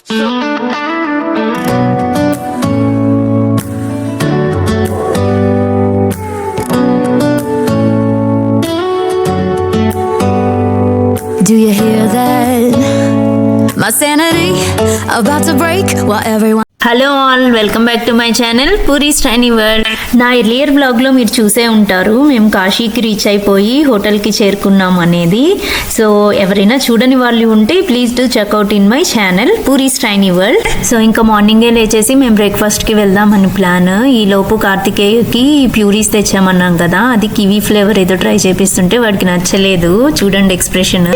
Do you hear that? My sanity about to break while everyone. Hello all, welcome back to my channel puris tiny world. నా earlier వ్లాగ్లో మీరు చూసే ఉంటారు మేము కాశీకి రీచ్ అయిపోయి హోటల్కి చేరుకున్నాం అనేది. సో ఎవరైనా చూడని వాళ్ళు ఉంటే please do checkout in my channel puris tiny world. So ఇంకా మార్నింగే లేచేసి మేము బ్రేక్ఫాస్ట్కి వెళ్దామని ప్లాన్. ఈలోపు కార్తికేయకి ప్యూరీస్ తెచ్చామన్నాం కదా, అది కివీ ఫ్లేవర్ ఏదో ట్రై చేపిస్తుంటే వాడికి నచ్చలేదు. చూడండి expression.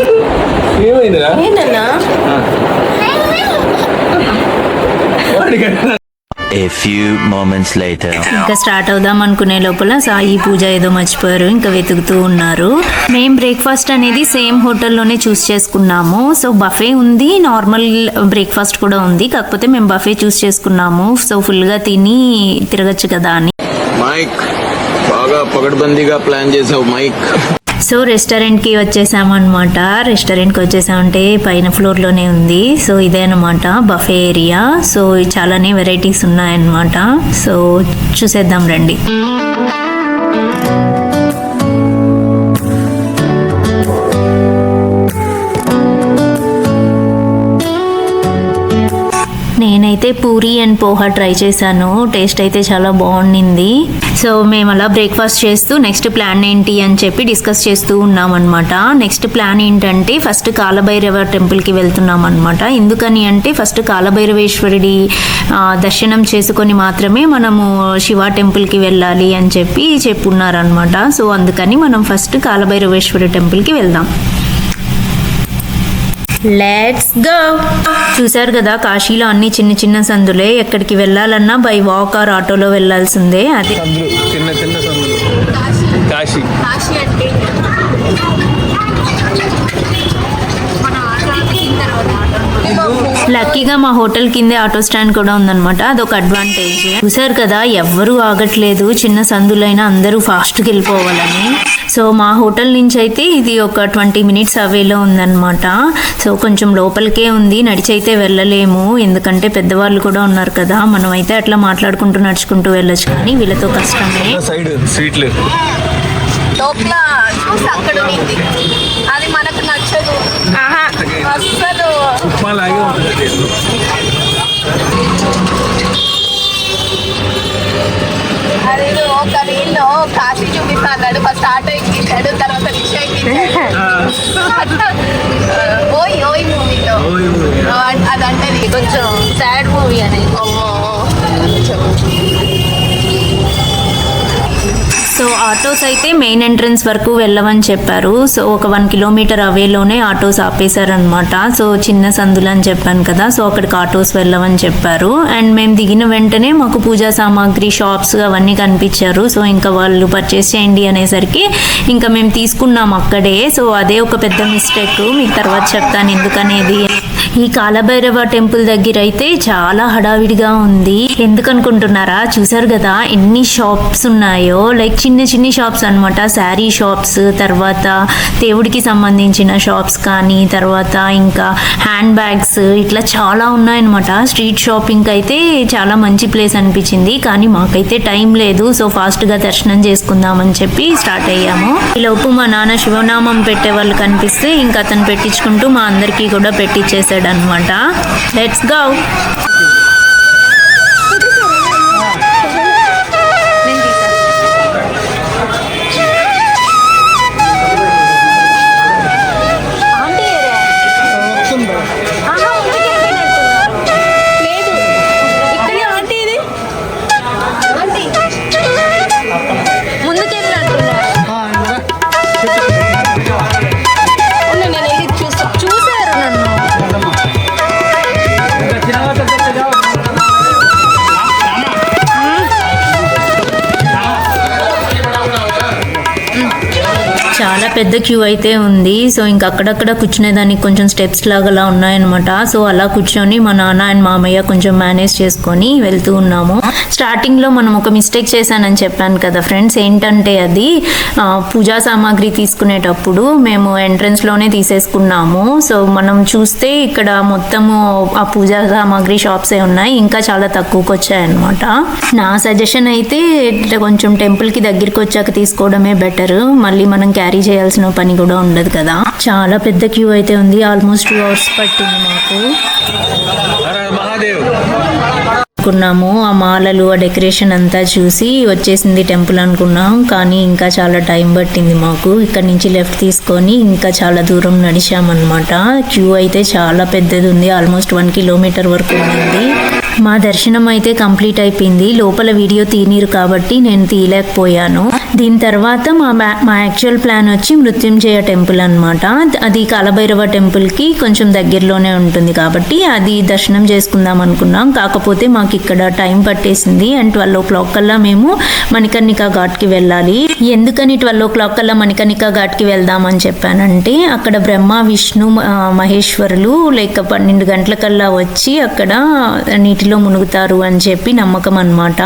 A few moments later. ఇంకా స్టార్ట్ అవుదాం అనుకునే లోపల సాయి పూజ ఏదో మర్చిపోయారు, ఇంకా వెతుకుతూ ఉన్నారు. మేము బ్రేక్ఫాస్ట్ అనేది సేమ్ హోటల్లోనే చూస్ చేసుకున్నాము. సో బఫే ఉంది, నార్మల్ బ్రేక్ఫాస్ట్ కూడా ఉంది, కాకపోతే మేము బఫే చూస్ చేసుకున్నాము. సో ఫుల్గా తిని తిరగచ్చు కదా అని. మైక్ బాగా పగడ్బందీగా ప్లాన్ చేసావు మైక్. సో రెస్టారెంట్కి వచ్చేసామన్నమాట. రెస్టారెంట్కి వచ్చేసామంటే పైన ఫ్లోర్లోనే ఉంది. సో ఇదే అనమాట బఫే ఏరియా. సో చాలానే వెరైటీస్ ఉన్నాయన్నమాట. సో చూసేద్దాం రండి. నేనైతే పూరి అండ్ పోహా ట్రై చేశాను. టేస్ట్ అయితే చాలా బాగుండింది. సో మేము అలా బ్రేక్ఫాస్ట్ చేస్తూ నెక్స్ట్ ప్లాన్ ఏంటి అని చెప్పి డిస్కస్ చేస్తూ ఉన్నాం అనమాట. నెక్స్ట్ ప్లాన్ ఏంటంటే ఫస్ట్ కాలభైరవ టెంపుల్కి వెళ్తున్నాం అనమాట. ఎందుకని అంటే ఫస్ట్ కాలభైరవేశ్వరుడి దర్శనం చేసుకొని మాత్రమే మనము శివ టెంపుల్కి వెళ్ళాలి అని చెప్పి చెప్పున్నారనమాట. సో అందుకని మనం ఫస్ట్ కాలభైరవేశ్వరి టెంపుల్కి వెళ్దాం. Let's go. చూసారు కదా, కాశీలో అన్ని చిన్న చిన్న సందులే. ఎక్కడికి వెళ్ళాలన్నా బై వాక్ ఆర్ ఆటోలో వెళ్ళాల్సిందే. అదే చిన్న చిన్న సందులు. కాశీ అంటే లక్కీగా మా హోటల్ కిందే ఆటో స్టాండ్ కూడా ఉందన్నమాట. అదొక అడ్వాంటేజ్. చూసారు కదా, ఎవ్వరూ ఆగట్లేదు. చిన్న సందులైనా అందరూ ఫాస్ట్కి వెళ్ళిపోవాలని. సో మా హోటల్ నుంచి అయితే ఇది ఒక 20 minutes అవేలో ఉందన్నమాట. సో కొంచెం లోపలికే ఉంది, నడిచి అయితే వెళ్ళలేము, ఎందుకంటే పెద్దవాళ్ళు కూడా ఉన్నారు కదా. మనం అయితే అట్లా మాట్లాడుకుంటూ నడుచుకుంటూ వెళ్ళొచ్చు, కానీ వీళ్ళతో కష్టమే. సైడ్ స్వీట్లు అక్కడ అది మనకు నచ్చదు అసలు. ఉప్మా లాగే ఉంటుంది. అదేదో ఒక రీల్లో కాశీ చూపిస్తాడు, ఫస్ట్ ఆటో ఎక్కించాడు, తర్వాత రిక్షా ఎక్కించాడు. ఓయ్ ఓయ్ మూవీలో అదంటే కొంచెం సాడ్ మూవీ అని. సో ఆటోస్ అయితే మెయిన్ ఎంట్రన్స్ వరకు వెళ్ళవని చెప్పారు. సో ఒక 1 kilometer అవేలోనే ఆటోస్ ఆపేశారనమాట. సో చిన్న సందులు అని చెప్పాను కదా, సో అక్కడికి ఆటోస్ వెళ్ళవని చెప్పారు. అండ్ మేము దిగిన వెంటనే మాకు పూజా సామాగ్రి షాప్స్ అవన్నీ కనిపించారు. సో ఇంకా వాళ్ళు పర్చేస్ చేయండి అనేసరికి ఇంకా మేము తీసుకున్నాం అక్కడే. సో అదే ఒక పెద్ద మిస్టేక్, మీకు తర్వాత చెప్తాను ఎందుకనేది. ఈ కాలభైరవ టెంపుల్ దగ్గర అయితే చాలా హడావిడిగా ఉంది. ఎందుకనుకుంటున్నారా? చూసారు కదా ఎన్ని షాప్స్ ఉన్నాయో, లైక్ చిన్న చిన్న షాప్స్ అనమాట. శారీ షాప్స్, తర్వాత దేవుడికి సంబంధించిన షాప్స్ కానీ, తర్వాత ఇంకా హ్యాండ్ బ్యాగ్స్, ఇట్లా చాలా ఉన్నాయన్నమాట. స్ట్రీట్ షాపింగ్ అయితే చాలా మంచి ప్లేస్ అనిపించింది, కానీ మాకైతే టైం లేదు. సో ఫాస్ట్గా దర్శనం చేసుకుందామని చెప్పి స్టార్ట్ అయ్యాము. ఈలోపు మా నాన్న శివనామం పెట్టే వాళ్ళు కనిపిస్తే ఇంకా అతను పెట్టించుకుంటూ మా అందరికీ కూడా పెట్టించేసాడు అనమాట. Let's go. చూసారు నన్ను. చాలా పెద్ద క్యూ అయితే ఉంది. సో ఇంకా అక్కడక్కడ కూర్చునేదానికి కొంచెం స్టెప్స్ లాగా ఉన్నాయన్నమాట. సో అలా కూర్చొని మా నాన్న అండ్ మామయ్య కొంచెం మేనేజ్ చేసుకొని వెళ్తూ ఉన్నాము. స్టార్టింగ్ లో మనం ఒక మిస్టేక్ చేశానని చెప్పాను కదా ఫ్రెండ్స్. ఏంటంటే అది పూజా సామాగ్రి తీసుకునేటప్పుడు మేము ఎంట్రన్స్ లోనే తీసేసుకున్నాము. సో మనం చూస్తే ఇక్కడ మొత్తము ఆ పూజా సామాగ్రి షాప్స్ ఉన్నాయి, ఇంకా చాలా తక్కువకి వచ్చాయన్నమాట. నా సజెషన్ అయితే ఇట్లా కొంచెం టెంపుల్ కి దగ్గరికి వచ్చాక తీసుకోవడమే బెటర్. మళ్ళీ మనం క్యారీ చేయాల్సిన పని కూడా ఉండదు కదా. చాలా పెద్ద క్యూ అయితే ఉంది. ఆల్మోస్ట్ 2 hours పట్టింది మాకు. అనుకున్నాము ఆ మాలలు ఆ డెకరేషన్ అంతా చూసి వచ్చేసింది టెంపుల్ అనుకున్నాం. కానీ ఇంకా చాలా టైం పట్టింది మాకు. ఇక్కడ నుంచి లెఫ్ట్ తీసుకొని ఇంకా చాలా దూరం నడిచామన్నమాట. క్యూ అయితే చాలా పెద్దది ఉంది. ఆల్మోస్ట్ 1 kilometer వరకు ఉంది. మా దర్శనం అయితే కంప్లీట్ అయిపోయింది. లోపల వీడియో తీయనీరు కాబట్టి నేను తీయలేకపోయాను. దీని తర్వాత మా యాక్చువల్ ప్లాన్ వచ్చి మృత్యుంజయ టెంపుల్ అనమాట. అది కాలభైరవ టెంపుల్కి కొంచెం దగ్గరలోనే ఉంటుంది కాబట్టి అది దర్శనం చేసుకుందాం అనుకున్నాం. కాకపోతే మాకు ఇక్కడ టైం పట్టేసింది అండ్ 12 o'clock కల్లా మేము మణికర్ణికా ఘాట్కి వెళ్ళాలి. ఎందుకని 12 o'clock కల్లా మణికర్ణికా ఘాట్కి వెళ్దామని చెప్పానంటే అక్కడ బ్రహ్మ విష్ణు మహేశ్వరులు 12 గంటలకల్లా వచ్చి అక్కడ నీటిలో మునుగుతారు అని చెప్పి నమ్మకం అన్నమాట.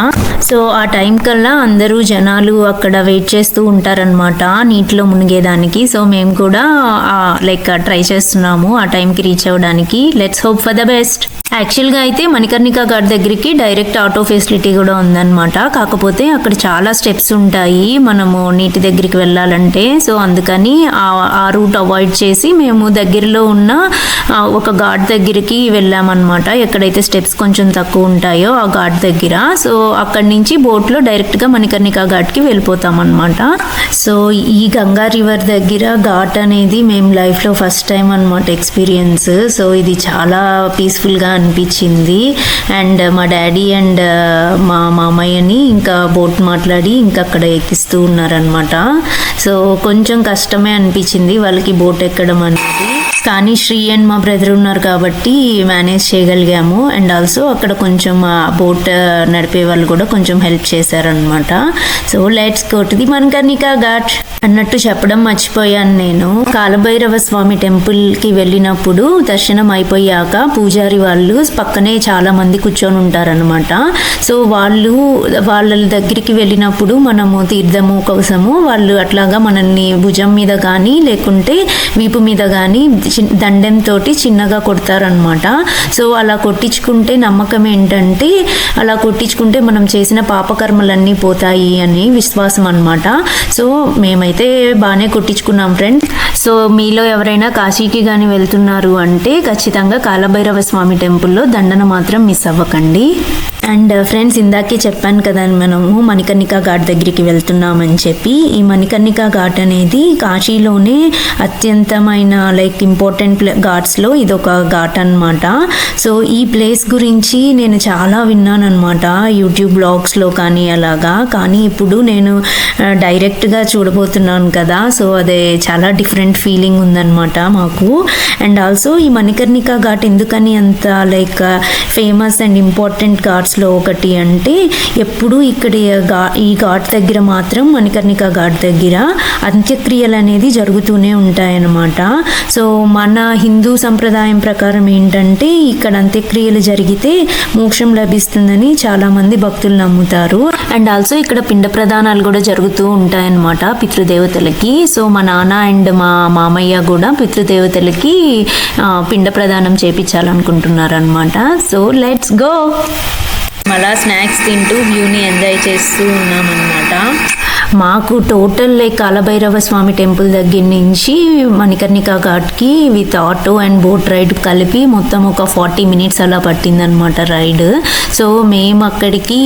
సో ఆ టైం కల్లా అందరూ జనాలు అక్కడ వెయిట్ చేస్తూ ఉంటారనమాట నీటిలో మునిగేదానికి. సో మేము కూడా ట్రై చేస్తున్నాము ఆ టైంకి రీచ్ అవ్వడానికి. Let's hope for the best. యాక్చువల్గా అయితే మణికర్ణికా ఘాట్ దగ్గరికి డైరెక్ట్ ఆటో ఫెసిలిటీ కూడా ఉందన్నమాట. కాకపోతే అక్కడ చాలా స్టెప్స్ ఉంటాయి మనము నీటి దగ్గరికి వెళ్ళాలంటే. సో అందుకని ఆ రూట్ అవాయిడ్ చేసి మేము దగ్గరలో ఉన్న ఒక ఘాట్ దగ్గరికి వెళ్ళామన్నమాట. ఎక్కడైతే స్టెప్స్ కొంచెం తక్కువ ఉంటాయో ఆ ఘాట్ దగ్గర. సో అక్కడి నుంచి బోట్లో డైరెక్ట్గా మణికర్ణికా ఘాట్కి వెళ్ళిపోతాం అనమాట. సో ఈ గంగా రివర్ దగ్గర ఘాట్ అనేది మేము లైఫ్లో ఫస్ట్ టైం అనమాట ఎక్స్పీరియన్స్. సో ఇది చాలా పీస్ఫుల్గా అనిపించింది. అండ్ మా డాడీ అండ్ మా మామయ్యని ఇంకా బోట్ మాట్లాడి ఇంకా అక్కడ ఎక్కిస్తూ ఉన్నారనమాట. సో కొంచెం కష్టమే అనిపించింది వాళ్ళకి బోట్ ఎక్కడం అనేది. కానీ శ్రీ అండ్ మా బ్రదర్ ఉన్నారు కాబట్టి మేనేజ్ చేయగలిగాము. అండ్ ఆల్సో అక్కడ కొంచెం బోట్ నడిపే వాళ్ళు కూడా కొంచెం హెల్ప్ చేశారనమాట. So let's go to the Manikarnika ghat. అన్నట్టు చెప్పడం మర్చిపోయాను నేను. కాలభైరవ స్వామి టెంపుల్కి వెళ్ళినప్పుడు దర్శనం అయిపోయాక పూజారి వాళ్ళు పక్కనే చాలా మంది కూర్చొని ఉంటారనమాట. సో వాళ్ళ దగ్గరికి వెళ్ళినప్పుడు మనము తీర్థము కోసము వాళ్ళు అట్లాగా మనల్ని భుజం మీద కానీ లేకుంటే వీపు మీద కానీ దండంతో చిన్నగా కొడతారనమాట. సో అలా కొట్టించుకుంటే నమ్మకం ఏంటంటే అలా కొట్టించుకుంటే మనం చేసిన పాపకర్మలన్నీ పోతాయి అని విశ్వాసం అనమాట. సో మేమైతే బాగానే కొట్టించుకున్నాం ఫ్రెండ్స్. సో మీలో ఎవరైనా కాశీకి కానీ వెళ్తున్నారు అంటే ఖచ్చితంగా కాలభైరవ స్వామి టెంపుల్లో దండన మాత్రం మిస్ అవ్వకండి. అండ్ ఫ్రెండ్స్ ఇందాకే చెప్పాను కదా మనము మణికర్ణికా ఘాట్ దగ్గరికి వెళ్తున్నామని చెప్పి. ఈ మణికర్ణికా ఘాట్ అనేది కాశీలోనే అత్యంతమైన ఇంపార్టెంట్ ఘాట్స్లో ఇదొక ఘాట్ అనమాట. సో ఈ ప్లేస్ గురించి నేను చాలా విన్నాను అనమాట యూట్యూబ్ బ్లాగ్స్లో కానీ అలాగా. కానీ ఇప్పుడు నేను డైరెక్ట్గా చూడబోతున్నాను కదా. సో అదే చాలా డిఫరెంట్ ఫీలింగ్ ఉందన్నమాట మాకు. అండ్ ఆల్సో ఈ మణికర్ణికా ఘాట్ ఎందుకని అంత ఫేమస్ అండ్ ఇంపార్టెంట్ ఘాట్స్లో ఒకటి అంటే ఎప్పుడు ఇక్కడ ఈ ఘాట్ దగ్గర మాత్రం మణికర్ణికా ఘాట్ దగ్గర అంత్యక్రియలు అనేది జరుగుతూనే ఉంటాయన్నమాట. సో మన హిందూ సంప్రదాయం ప్రకారం ఏంటంటే ఇక్కడ అంత్యక్రియలు జరిగితే మోక్షం లభిస్తుందని చాలా మంది భక్తులు నమ్ముతారు. అండ్ ఆల్సో ఇక్కడ పిండ ప్రదానాలు కూడా జరుగుతూ ఉంటాయన్నమాట పితృదేవతలకి. సో మా నాన్న అండ్ మా మామయ్య కూడా పితృదేవతలకి పిండ ప్రదానం చేపించాలనుకుంటున్నారు అనమాట. So let's go. మళ్ళా స్నాక్స్ తింటూ వ్యూని ఎంజాయ్ చేస్తూ ఉన్నామన్నమాట. మాకు టోటల్ కాలభైరవ స్వామి టెంపుల్ దగ్గర నుంచి మణికర్ణికా ఘాట్కి with auto and boat ride కలిపి మొత్తం ఒక 40 minutes అలా పట్టిందనమాట రైడ్. సో మేము అక్కడికి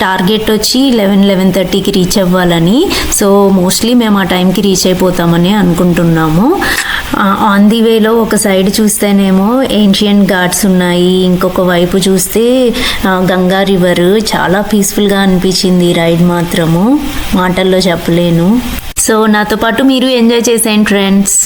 టార్గెట్ వచ్చి 11-11:30కి రీచ్ అవ్వాలని. సో మోస్ట్లీ మేము ఆ టైంకి రీచ్ అయిపోతామని అనుకుంటున్నాము. ఆన్ ది వేలో ఒక సైడ్ చూస్తేనేమో ఏన్షియంట్ ఘాట్స్ ఉన్నాయి, ఇంకొక వైపు చూస్తే గంగా రివర్. చాలా పీస్ఫుల్గా అనిపించింది రైడ్ మాత్రము, మాటల్లో చెప్పలేను. సో నాతో పాటు మీరు ఎంజాయ్ చేసేయండి ఫ్రెండ్స్.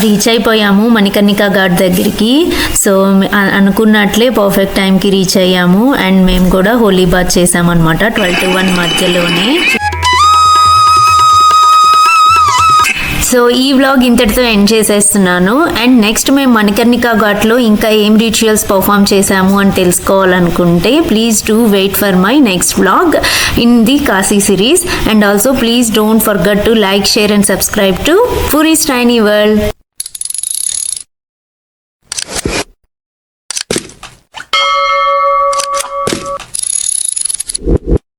రీచ్ అయిపోయాము మణికర్ణికా ఘాట్ దగ్గరికి. సో అనుకున్నట్లే పర్ఫెక్ట్ టైంకి రీచ్ అయ్యాము. అండ్ మేము కూడా హోలీ బాత్ చేసామన్నమాట 12 to 1 మధ్యలోనే. సో ఈ వ్లాగ్ ఇంతటితో ఎండ్ చేసేస్తున్నాను. అండ్ నెక్స్ట్ మేము మణికర్ణికా ఘాట్లో ఇంకా ఏం రిచువల్స్ పర్ఫామ్ చేసాము అని తెలుసుకోవాలనుకుంటే please do wait for my next vlog in the Kashi series. And also please don't forget to like, share and subscribe to Puri's Tiny World.